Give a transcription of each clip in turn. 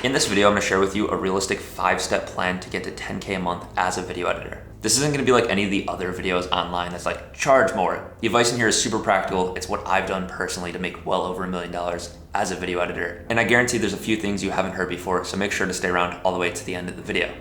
In this video, I'm gonna share with you a realistic 5-step plan to get to 10K a month as a video editor. This isn't gonna be like any of the other videos online that's like, charge more. The advice in here is super practical. It's what I've done personally to make well over $1 million as a video editor. And I guarantee there's a few things you haven't heard before, so make sure to stay around all the way to the end of the video.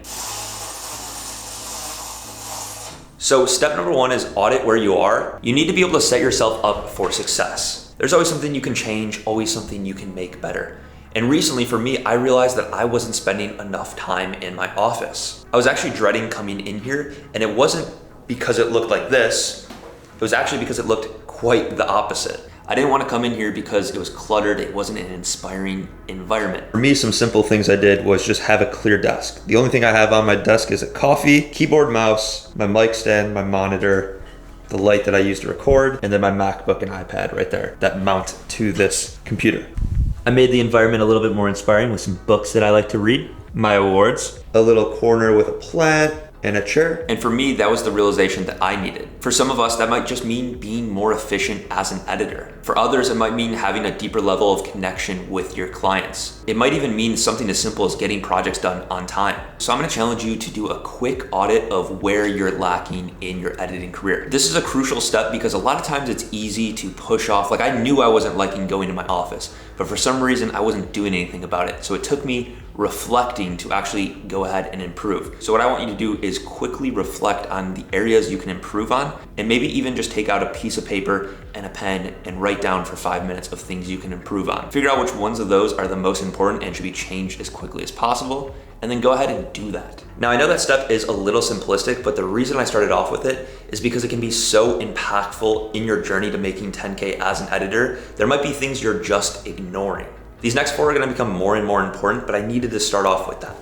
So step number 1 is audit where you are. You need to be able to set yourself up for success. There's always something you can change, always something you can make better. And recently for me, I realized that I wasn't spending enough time in my office. I was actually dreading coming in here, and it wasn't because it looked like this. It was actually because it looked quite the opposite. I didn't want to come in here because it was cluttered. It wasn't an inspiring environment. For me, some simple things I did was just have a clear desk. The only thing I have on my desk is a coffee, keyboard, mouse, my mic stand, my monitor, the light that I use to record, and then my MacBook and iPad right there that mount to this computer. I made the environment a little bit more inspiring with some books that I like to read, my awards, a little corner with a plant, and a chair. And for me, that was the realization that I needed. For some of us, that might just mean being more efficient as an editor. For others, it might mean having a deeper level of connection with your clients. It might even mean something as simple as getting projects done on time. So I'm gonna challenge you to do a quick audit of where you're lacking in your editing career. This is a crucial step because a lot of times it's easy to push off. Like, I knew I wasn't liking going to my office, but for some reason I wasn't doing anything about it. So it took me reflecting to actually go ahead and improve. So what I want you to do is quickly reflect on the areas you can improve on, and maybe even just take out a piece of paper and a pen and write down for 5 minutes of things you can improve on. Figure out which ones of those are the most important and should be changed as quickly as possible, and then go ahead and do that. Now, I know that step is a little simplistic, but the reason I started off with it is because it can be so impactful in your journey to making 10K as an editor. There might be things you're just ignoring. These next 4 are gonna become more and more important, but I needed to start off with that.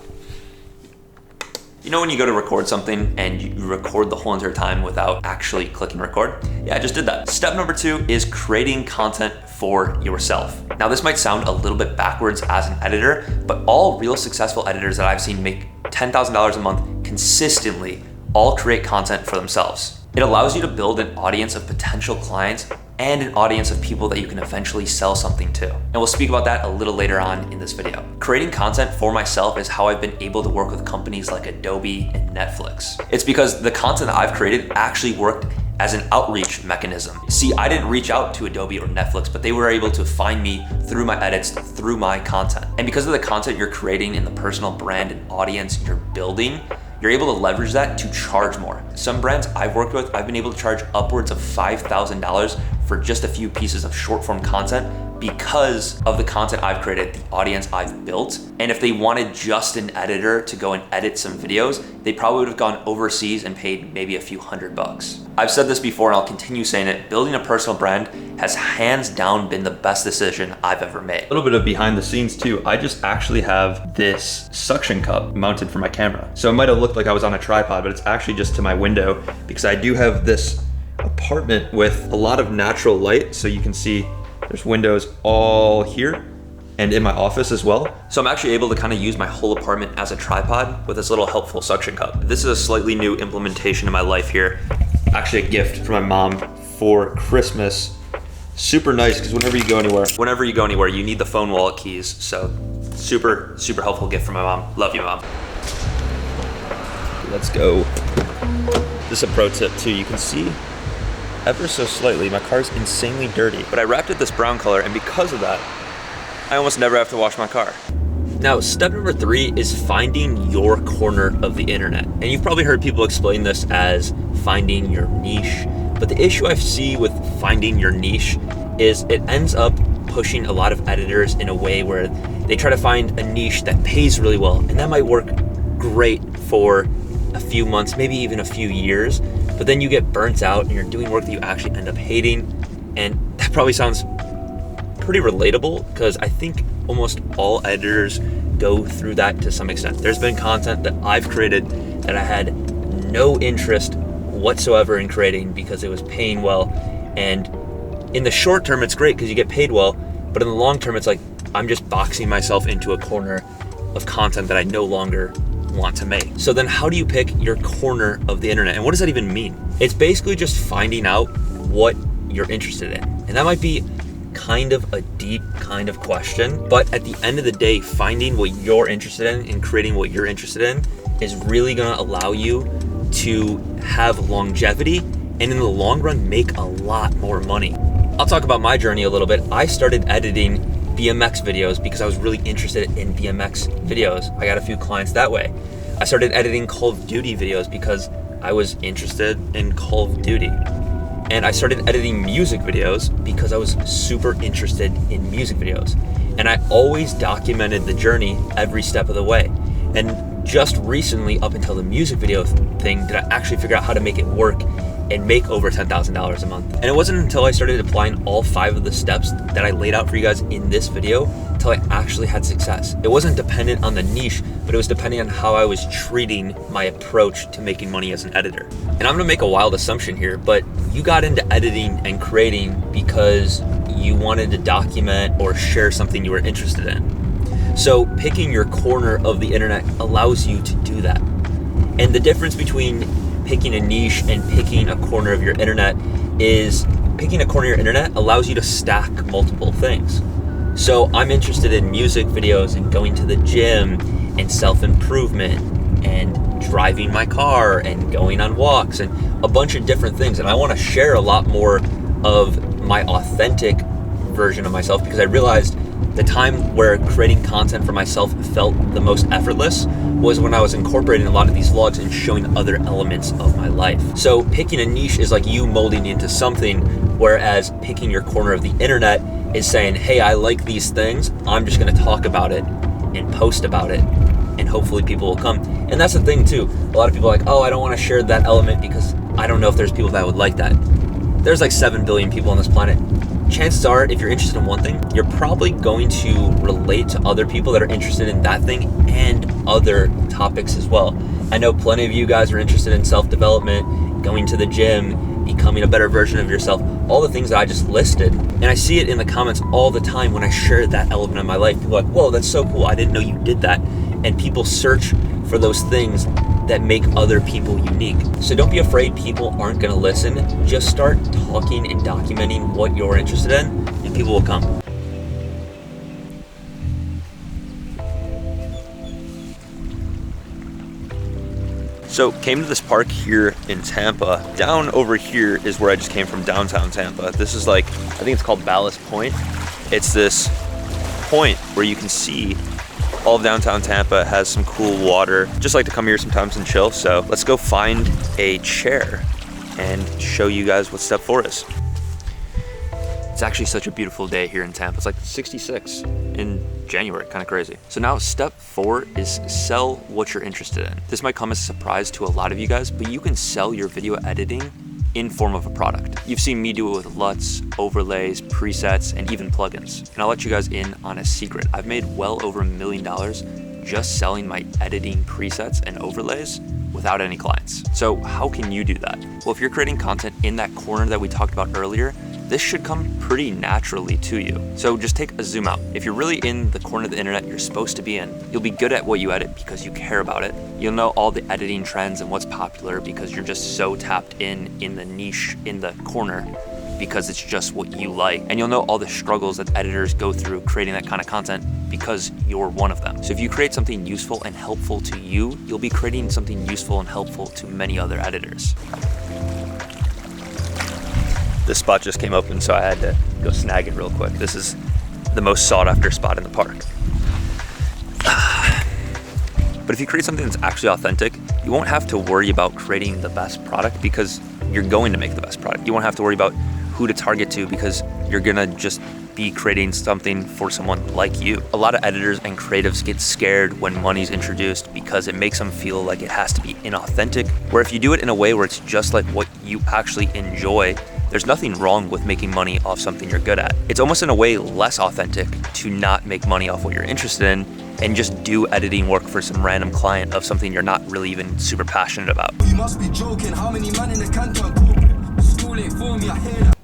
You know when you go to record something and you record the whole entire time without actually clicking record? Yeah, I just did that. Step number 2 is creating content for yourself. Now, this might sound a little bit backwards as an editor, but all real successful editors that I've seen make $10,000 a month consistently all create content for themselves. It allows you to build an audience of potential clients and an audience of people that you can eventually sell something to. And we'll speak about that a little later on in this video. Creating content for myself is how I've been able to work with companies like Adobe and Netflix. It's because the content that I've created actually worked as an outreach mechanism. See, I didn't reach out to Adobe or Netflix, but they were able to find me through my edits, through my content. And because of the content you're creating and the personal brand and audience you're building, you're able to leverage that to charge more. Some brands I've worked with, I've been able to charge upwards of $5,000 for just a few pieces of short form content because of the content I've created, the audience I've built. And if they wanted just an editor to go and edit some videos, they probably would have gone overseas and paid maybe a few $100. I've said this before and I'll continue saying it, building a personal brand has hands down been the best decision I've ever made. A little bit of behind the scenes too. I just actually have this suction cup mounted for my camera. So it might have looked like I was on a tripod, but it's actually just to my window because I do have this apartment with a lot of natural light. So you can see there's windows all here and in my office as well. So I'm actually able to kind of use my whole apartment as a tripod with this little helpful suction cup. This is a slightly new implementation in my life here. Actually a gift from my mom for Christmas. Super nice because whenever you go anywhere, you need the phone wallet keys. So super, super helpful gift from my mom. Love you, Mom. Let's go. This is a pro tip too. You can see ever so slightly, my car's insanely dirty, but I wrapped it this brown color, and because of that, I almost never have to wash my car. Now, step number 3 is finding your corner of the internet. And you've probably heard people explain this as finding your niche, but the issue I see with finding your niche is it ends up pushing a lot of editors in a way where they try to find a niche that pays really well, and that might work great for a few months, maybe even a few years, but then you get burnt out and you're doing work that you actually end up hating. And that probably sounds pretty relatable because I think almost all editors go through that to some extent. There's been content that I've created that I had no interest whatsoever in creating because it was paying well. And in the short term, it's great because you get paid well, but in the long term, it's like I'm just boxing myself into a corner of content that I no longer want to make. So then how do you pick your corner of the internet? And what does that even mean? It's basically just finding out what you're interested in. And that might be kind of a deep kind of question, but at the end of the day, finding what you're interested in and creating what you're interested in is really gonna allow you to have longevity and in the long run make a lot more money. I'll talk about my journey a little bit. I started editing BMX videos because I was really interested in BMX videos. I got a few clients that way. I started editing Call of Duty videos because I was interested in Call of Duty. And I started editing music videos because I was super interested in music videos. And I always documented the journey every step of the way. And just recently, up until the music video thing, did I actually figure out how to make it work and make over $10,000 a month. And it wasn't until I started applying all 5 of the steps that I laid out for you guys in this video until I actually had success. It wasn't dependent on the niche, but it was depending on how I was treating my approach to making money as an editor. And I'm gonna make a wild assumption here, but you got into editing and creating because you wanted to document or share something you were interested in. So picking your corner of the internet allows you to do that. And the difference between picking a niche and picking a corner of your internet is picking a corner of your internet allows you to stack multiple things. So I'm interested in music videos and going to the gym and self-improvement and driving my car and going on walks and a bunch of different things. And I want to share a lot more of my authentic version of myself because I realized the time where creating content for myself felt the most effortless was when I was incorporating a lot of these vlogs and showing other elements of my life. So picking a niche is like you molding into something, whereas picking your corner of the internet is saying, hey, I like these things, I'm just gonna talk about it and post about it, and hopefully people will come. And that's the thing too, a lot of people are like, oh, I don't wanna share that element because I don't know if there's people that would like that. There's like 7 billion people on this planet. Chances are, if you're interested in one thing, you're probably going to relate to other people that are interested in that thing and other topics as well. I know plenty of you guys are interested in self-development, going to the gym, becoming a better version of yourself, all the things that I just listed. And I see it in the comments all the time when I share that element of my life. People are like, whoa, that's so cool, I didn't know you did that. And people search for those things that make other people unique. So don't be afraid people aren't gonna listen. Just start talking and documenting what you're interested in and people will come. So came to this park here in Tampa. Down over here is where I just came from, downtown Tampa. This is like, I think it's called Ballast Point. It's this point where you can see all of downtown Tampa. Has some cool water. Just like to come here sometimes and chill. So let's go find a chair and show you guys what step 4 is. It's actually such a beautiful day here in Tampa. It's like 66 in January, kind of crazy. So now step 4 is sell what you're interested in. This might come as a surprise to a lot of you guys, but you can sell your video editing in form of a product. You've seen me do it with LUTs, overlays, presets, and even plugins. And I'll let you guys in on a secret. I've made well over $1 million just selling my editing presets and overlays without any clients. So how can you do that? Well, if you're creating content in that corner that we talked about earlier, this should come pretty naturally to you. So just take a zoom out. If you're really in the corner of the internet you're supposed to be in, you'll be good at what you edit because you care about it. You'll know all the editing trends and what's popular because you're just so tapped in the niche, in the corner, because it's just what you like. And you'll know all the struggles that editors go through creating that kind of content because you're one of them. So if you create something useful and helpful to you, you'll be creating something useful and helpful to many other editors. This spot just came open, so I had to go snag it real quick. This is the most sought after spot in the park. But if you create something that's actually authentic, you won't have to worry about creating the best product because you're going to make the best product. You won't have to worry about who to target to because you're gonna just be creating something for someone like you. A lot of editors and creatives get scared when money's introduced because it makes them feel like it has to be inauthentic, where if you do it in a way where it's just like what you actually enjoy, there's nothing wrong with making money off something you're good at. It's almost in a way less authentic to not make money off what you're interested in and just do editing work for some random client of something you're not really even super passionate about. You must be joking, how many men in the canton corporate? Schooling for me, I hear that.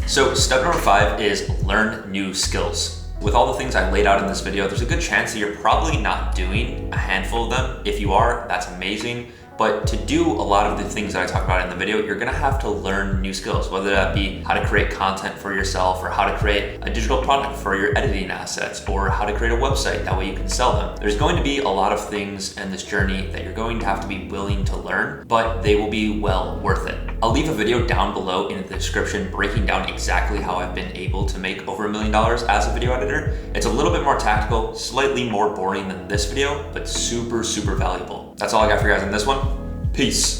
So step number 5 is learn new skills. With all the things I laid out in this video, there's a good chance that you're probably not doing a handful of them. If you are, that's amazing. But to do a lot of the things that I talk about in the video, you're gonna have to learn new skills, whether that be how to create content for yourself or how to create a digital product for your editing assets or how to create a website, that way you can sell them. There's going to be a lot of things in this journey that you're going to have to be willing to learn, but they will be well worth it. I'll leave a video down below in the description breaking down exactly how I've been able to make over $1 million as a video editor. It's a little bit more tactical, slightly more boring than this video, but super, super valuable. That's all I got for you guys in this one. Peace.